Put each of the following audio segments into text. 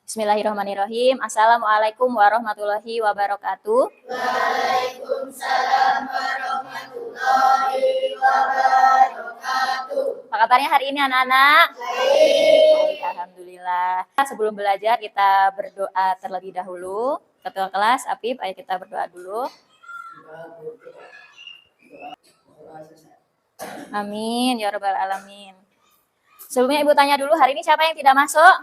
Bismillahirrahmanirrahim. Assalamualaikum warahmatullahi wabarakatuh. Waalaikumsalam warahmatullahi wabarakatuh. Apa kabarnya hari ini anak-anak? Baik. Alhamdulillah. Sebelum belajar kita berdoa terlebih dahulu. Ketua kelas Apip, ayo kita berdoa dulu. Amin ya rabbal alamin. Sebelumnya Ibu tanya dulu, hari ini siapa yang tidak masuk?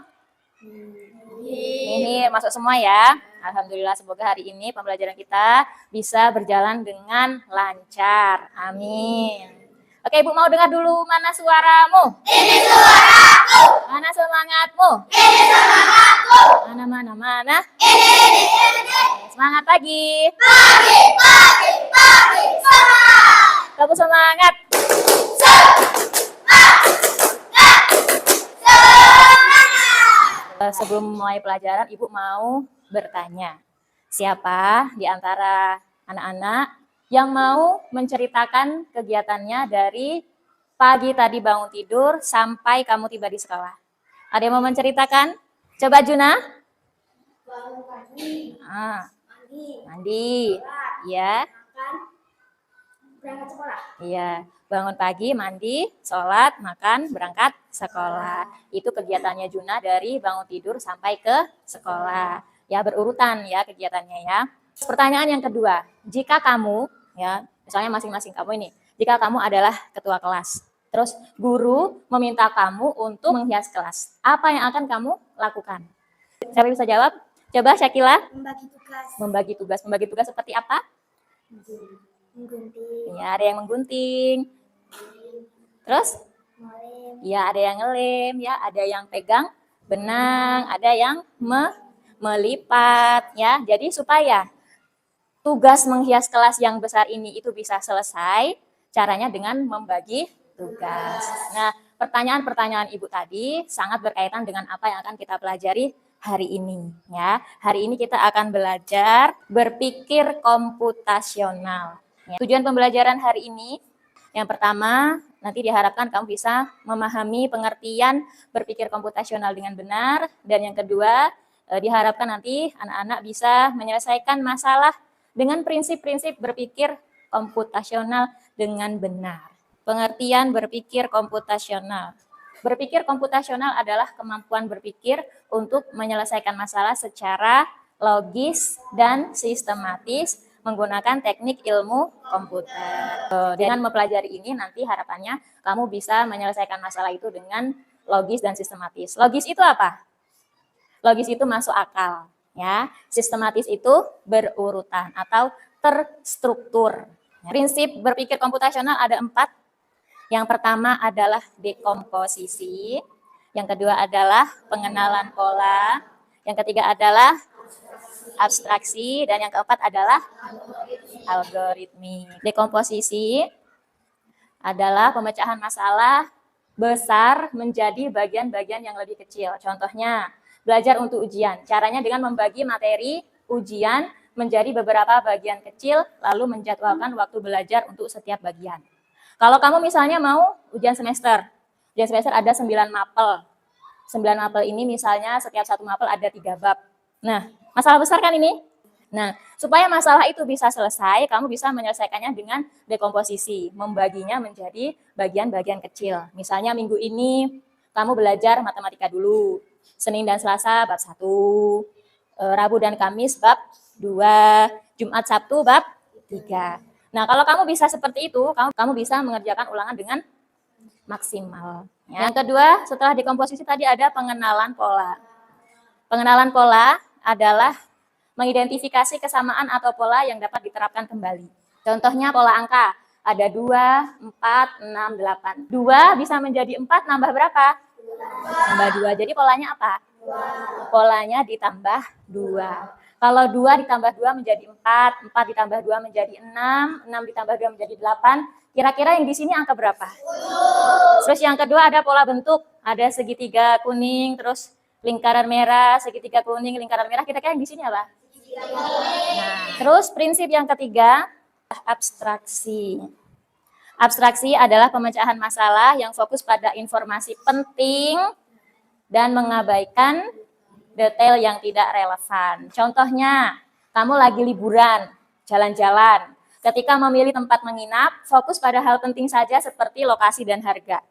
Ini masuk semua ya. Alhamdulillah, semoga hari ini pembelajaran kita bisa berjalan dengan lancar. Amin. Oke, Ibu mau dengar dulu, mana suaramu? Ini suaraku. Mana semangatmu? Ini semangatku. Mana? Ini. Semangat lagi. Pagi. Semangat. Kamu semangat. Sebelum mulai pelajaran, Ibu mau bertanya. Siapa di antara anak-anak yang mau menceritakan kegiatannya dari pagi tadi bangun tidur sampai kamu tiba di sekolah? Ada yang mau menceritakan? Coba Juna. Bangun pagi. Mandi. Ya. Makan. Berangkat sekolah. Iya. Bangun pagi, mandi, sholat, makan, berangkat sekolah. Itu kegiatannya Juna dari bangun tidur sampai ke sekolah. Ya, berurutan ya kegiatannya ya. Pertanyaan yang kedua, jika kamu, ya, misalnya masing-masing kamu ini, jika kamu adalah ketua kelas, terus guru meminta kamu untuk menghias kelas, apa yang akan kamu lakukan? Siapa bisa jawab? Coba Syakila. Membagi tugas. Membagi tugas seperti apa? Menggunting. Ya, ada yang menggunting. Terus? Ngelem. Ya, ada yang ngelem, ya, ada yang pegang benang, ada yang melipat, ya. Jadi supaya tugas menghias kelas yang besar ini itu bisa selesai, caranya dengan membagi tugas. Nah, pertanyaan-pertanyaan Ibu tadi sangat berkaitan dengan apa yang akan kita pelajari hari ini, ya. Hari ini kita akan belajar berpikir komputasional. Ya. Tujuan pembelajaran hari ini, yang pertama, nanti diharapkan kamu bisa memahami pengertian berpikir komputasional dengan benar. Dan yang kedua, diharapkan nanti anak-anak bisa menyelesaikan masalah dengan prinsip-prinsip berpikir komputasional dengan benar. Pengertian berpikir komputasional. Berpikir komputasional adalah kemampuan berpikir untuk menyelesaikan masalah secara logis dan sistematis menggunakan teknik ilmu komputer. Dengan mempelajari ini nanti harapannya kamu bisa menyelesaikan masalah itu dengan logis dan sistematis. Logis itu apa? Logis itu masuk akal, ya. Sistematis itu berurutan atau terstruktur. Prinsip berpikir komputasional ada 4. Yang pertama adalah dekomposisi, yang kedua adalah pengenalan pola, yang ketiga adalah abstraksi, dan yang keempat adalah algoritmik. Dekomposisi adalah pemecahan masalah besar menjadi bagian-bagian yang lebih kecil. Contohnya, belajar untuk ujian. Caranya dengan membagi materi ujian menjadi beberapa bagian kecil, lalu menjadwalkan waktu belajar untuk setiap bagian. Kalau kamu misalnya mau ujian semester ada 9 mapel. 9 mapel ini misalnya setiap satu mapel ada 3 bab. Nah, masalah besar kan ini? Nah, supaya masalah itu bisa selesai, kamu bisa menyelesaikannya dengan dekomposisi, membaginya menjadi bagian-bagian kecil. Misalnya minggu ini kamu belajar matematika dulu, Senin dan Selasa bab 1, Rabu dan Kamis bab 2, Jumat Sabtu bab 3. Nah, kalau kamu bisa seperti itu, kamu bisa mengerjakan ulangan dengan maksimal. Ya. Yang kedua, setelah dekomposisi tadi ada pengenalan pola. Pengenalan pola adalah mengidentifikasi kesamaan atau pola yang dapat diterapkan kembali. Contohnya pola angka, ada 2, 4, 6, 8. 2 bisa menjadi 4, nambah berapa? Nambah 2. Jadi polanya apa? Polanya ditambah 2. Kalau 2 ditambah 2 menjadi 4, 4 ditambah 2 menjadi 6, 6 ditambah 2 menjadi 8. Kira-kira yang di sini angka berapa? Terus yang kedua ada pola bentuk, ada segitiga kuning, terus lingkaran merah, segitiga kuning, lingkaran merah. Kira-kira yang di sini apa? Nah, terus prinsip yang ketiga, abstraksi. Abstraksi adalah pemecahan masalah yang fokus pada informasi penting dan mengabaikan detail yang tidak relevan. Contohnya, kamu lagi liburan, jalan-jalan. Ketika memilih tempat menginap, fokus pada hal penting saja seperti lokasi dan harga.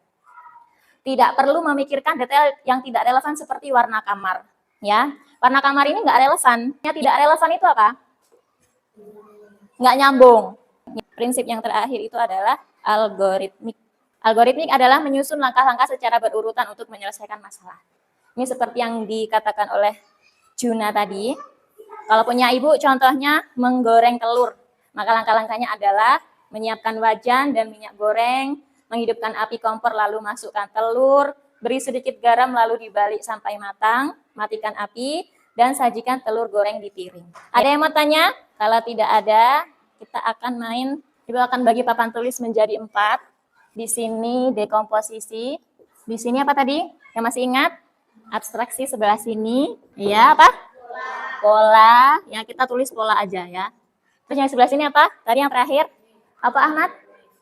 Tidak perlu memikirkan detail yang tidak relevan seperti warna kamar. Ya, warna kamar ini nggak relevan. Yang tidak relevan itu apa? Nggak nyambung. Prinsip yang terakhir itu adalah algoritmik. Algoritmik adalah menyusun langkah-langkah secara berurutan untuk menyelesaikan masalah. Ini seperti yang dikatakan oleh Juna tadi. Kalau punya ibu, contohnya menggoreng telur. Maka langkah-langkahnya adalah menyiapkan wajan dan minyak goreng, menghidupkan api kompor lalu masukkan telur, beri sedikit garam lalu dibalik sampai matang, matikan api, dan sajikan telur goreng di piring. Ada yang mau tanya? Kalau tidak ada, kita akan main. Ibu akan bagi papan tulis menjadi 4. Di sini dekomposisi. Di sini apa tadi? Yang masih ingat? Abstraksi sebelah sini. Iya apa? Pola. Yang kita tulis pola aja ya. Terus yang sebelah sini apa? Tadi yang terakhir. Apa Ahmad?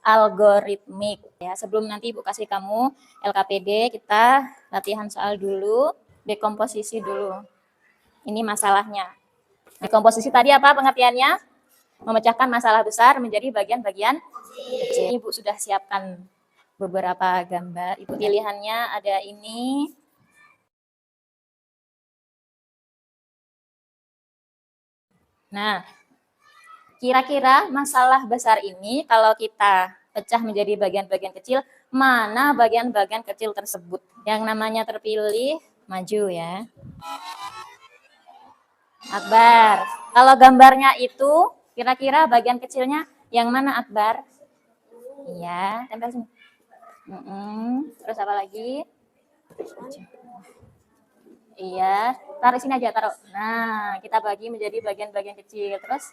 Algoritmik. Ya, sebelum nanti Ibu kasih kamu LKPD, kita latihan soal dulu. Dekomposisi dulu. Ini masalahnya. Dekomposisi tadi apa pengertiannya? Memecahkan masalah besar menjadi bagian-bagian kecil. Ibu sudah siapkan beberapa gambar. Ibu pilihannya ada ini. Nah, kira-kira masalah besar ini kalau kita pecah menjadi bagian-bagian kecil, mana bagian-bagian kecil tersebut? Yang namanya terpilih, maju ya. Akbar. Kalau gambarnya itu, kira-kira bagian kecilnya yang mana Akbar? Iya, tempel sini. Terus apa lagi? Iya, taruh sini aja, taruh. Nah, kita bagi menjadi bagian-bagian kecil. Terus?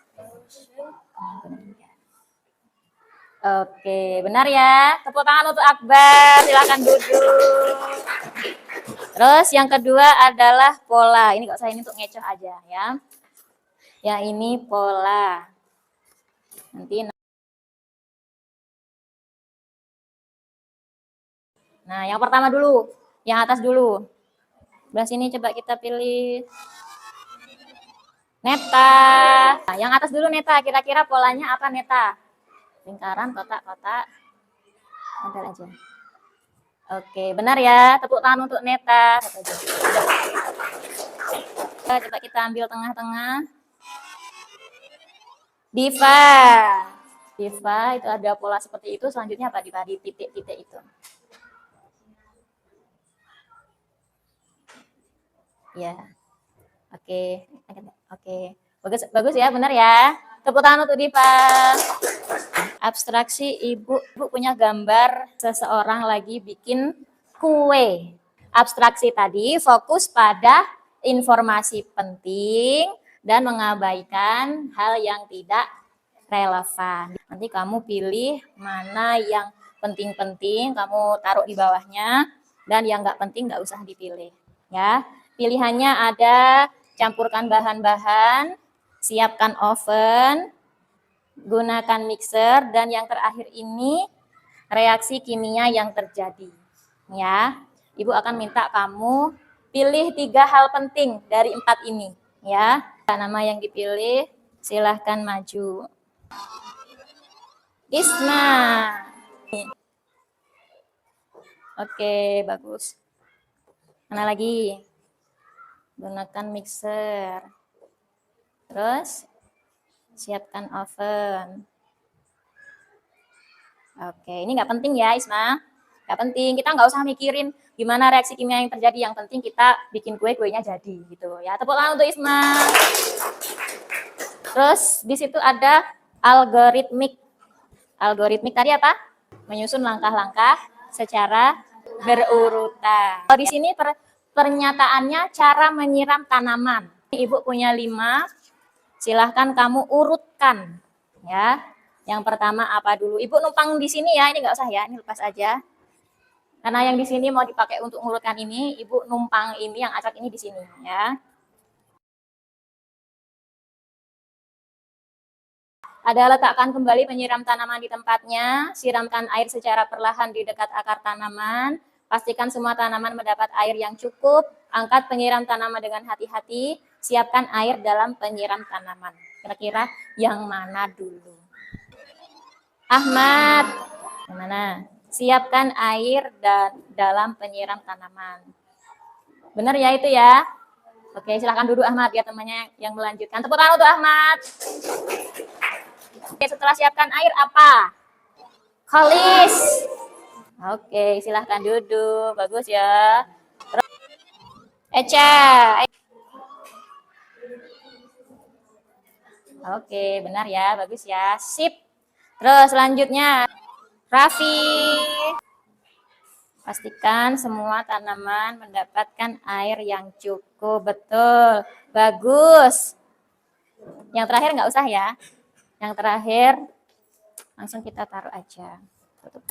Oke, benar ya. Tepuk tangan untuk Akbar. Silakan duduk. Terus yang kedua adalah pola. Ini gak usah, ini untuk ngecoh aja ya. Yang ini pola. Nanti. Nah, yang pertama dulu. Yang atas dulu. Sebelah sini coba kita pilih Neta. Nah, yang atas dulu Neta. Kira-kira polanya apa Neta? Lingkaran, kotak-kotak. Tempel aja. Oke, benar ya. Tepuk tangan untuk Neta. Coba kita ambil tengah-tengah. Diva. Diva itu ada pola seperti itu. Selanjutnya apa Diva? Di titik-titik itu. Ya. Oke. Oke. Bagus, bagus ya, benar ya. Tepuk tangan untuk Diva. Abstraksi ibu punya gambar seseorang lagi bikin kue. Abstraksi tadi fokus pada informasi penting dan mengabaikan hal yang tidak relevan. Nanti kamu pilih mana yang penting-penting, kamu taruh di bawahnya, dan yang nggak penting nggak usah dipilih. Ya, pilihannya ada campurkan bahan-bahan, siapkan oven, gunakan mixer, dan yang terakhir ini reaksi kimia yang terjadi. Ya, Ibu akan minta kamu pilih 3 hal penting dari 4 ini. Ya, nama yang dipilih silahkan maju. Isma. Oke, bagus. Mana lagi? Gunakan mixer. Terus siapkan oven. Oke, ini nggak penting ya Isma. Nggak penting, kita nggak usah mikirin gimana reaksi kimia yang terjadi. Yang penting kita bikin kue-kuenya jadi gitu ya. Tepuk tangan untuk Isma. Terus di situ ada algoritmik. Algoritmik tadi apa? Menyusun langkah-langkah secara berurutan. Kalau di sini pernyataannya cara menyiram tanaman. Ibu punya 5. Silahkan kamu urutkan ya. Yang pertama apa dulu? Ibu numpang di sini ya, ini nggak usah ya, ini lepas aja. Karena yang di sini mau dipakai untuk mengurutkan ini, Ibu numpang ini, yang acak ini di sini ya. Ada letakkan kembali penyiram tanaman di tempatnya, siramkan air secara perlahan di dekat akar tanaman, Pastikan semua tanaman mendapat air yang cukup. Angkat penyiram tanaman dengan hati-hati. Siapkan air dalam penyiram tanaman. Kira-kira yang mana dulu? Ahmad, gimana? Siapkan air dalam penyiram tanaman. Benar ya itu ya? Oke, silahkan duduk Ahmad, ya temannya yang melanjutkan. Tepuk tangan untuk Ahmad. Oke, setelah siapkan air apa? Kalis. Oke, silahkan duduk. Bagus ya. Terus, Eca. Oke, benar ya. Bagus ya. Sip. Terus selanjutnya, Raffi. Pastikan semua tanaman mendapatkan air yang cukup. Betul. Bagus. Yang terakhir nggak usah ya. Yang terakhir, langsung kita taruh aja. Tutup.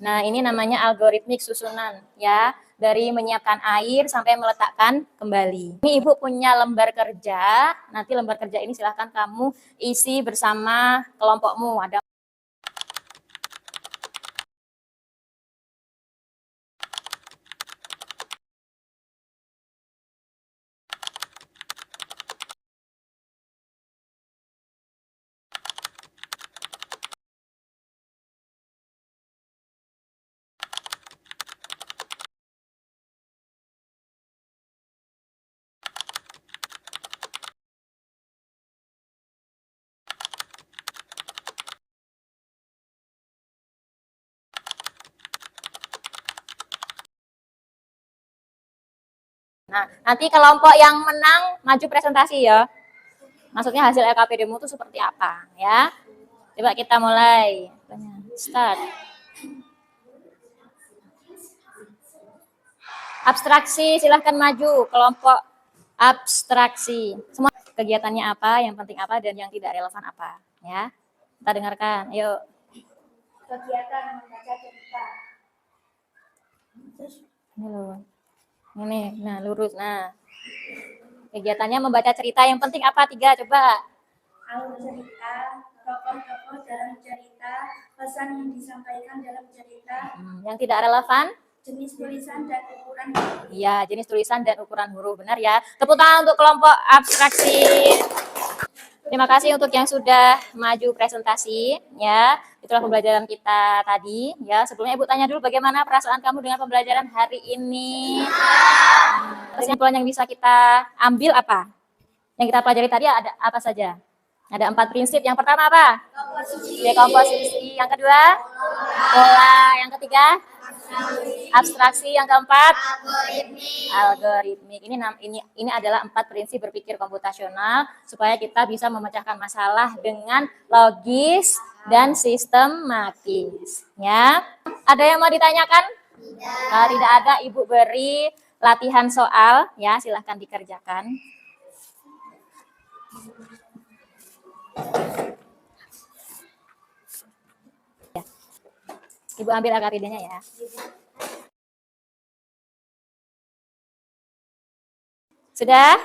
Nah, ini namanya algoritmik susunan ya, dari menyiapkan air sampai meletakkan kembali. Ini Ibu punya lembar kerja. Nanti lembar kerja ini silahkan kamu isi bersama kelompokmu. Ada Nah, nanti kelompok yang menang maju presentasi ya. Maksudnya hasil LKPDmu itu seperti apa ya. Coba kita mulai. Start. Abstraksi, silahkan maju. Kelompok abstraksi. Semua kegiatannya apa, yang penting apa, dan yang tidak relevan apa. Ya, kita dengarkan. Yuk. Kegiatan membaca cerita. Ini loh. Ini, nah lurus. Nah, kegiatannya membaca cerita. Yang penting apa? 3, coba. Alur cerita, tokoh-tokoh dalam cerita, pesan yang disampaikan dalam cerita, Yang tidak relevan? jenis tulisan dan ukuran. Iya, jenis tulisan dan ukuran huruf. Benar ya. Tepuk tangan untuk kelompok abstraksi. Terima kasih untuk yang sudah maju presentasi. Ya, itulah pembelajaran kita tadi. Ya, sebelumnya Ibu tanya dulu bagaimana perasaan kamu dengan pembelajaran hari ini. Kesimpulan yang bisa kita ambil apa? Yang kita pelajari tadi ada apa saja? Ada 4 prinsip. Yang pertama apa? Dekomposisi. Yang kedua? Pola. Yang ketiga? Abstraksi. Yang keempat? Algoritmik. Ini adalah 4 prinsip berpikir komputasional supaya kita bisa memecahkan masalah dengan logis dan sistematis. Ya. Ada yang mau ditanyakan? Kalau tidak ada, Ibu beri latihan soal. Ya, silahkan dikerjakan. Ibu ambil LKPD-nya ya. Sudah?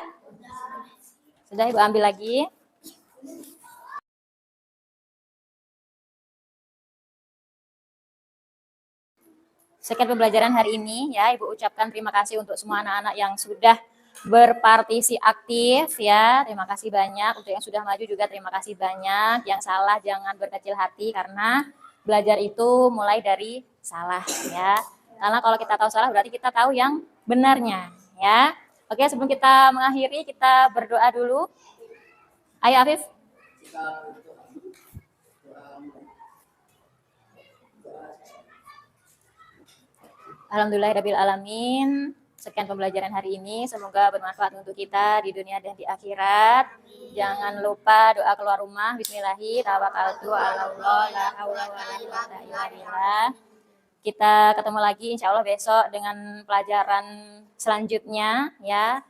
Sudah, Ibu ambil lagi. Sekian pembelajaran hari ini ya, Ibu ucapkan terima kasih untuk semua anak-anak yang sudah berpartisi aktif ya. Terima kasih banyak. Untuk yang sudah maju juga terima kasih banyak. Yang salah jangan berkecil hati karena belajar itu mulai dari salah ya. Karena kalau kita tahu salah berarti kita tahu yang benarnya ya. Oke, sebelum kita mengakhiri kita berdoa dulu. Ayo Afif. Alhamdulillahirabbil alamin. Sekian pembelajaran hari ini, semoga bermanfaat untuk kita di dunia dan di akhirat. Jangan lupa doa keluar rumah. Bismillahirrahmanirrahim. Tawakkaltu 'alallah, la haula wala quwwata illa billah. Kita ketemu lagi insya Allah besok dengan pelajaran selanjutnya ya.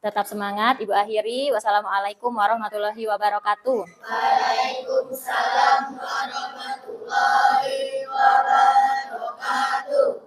Tetap semangat. Ibu akhiri. Wassalamualaikum warahmatullahi wabarakatuh. Waalaikumsalam warahmatullahi wabarakatuh.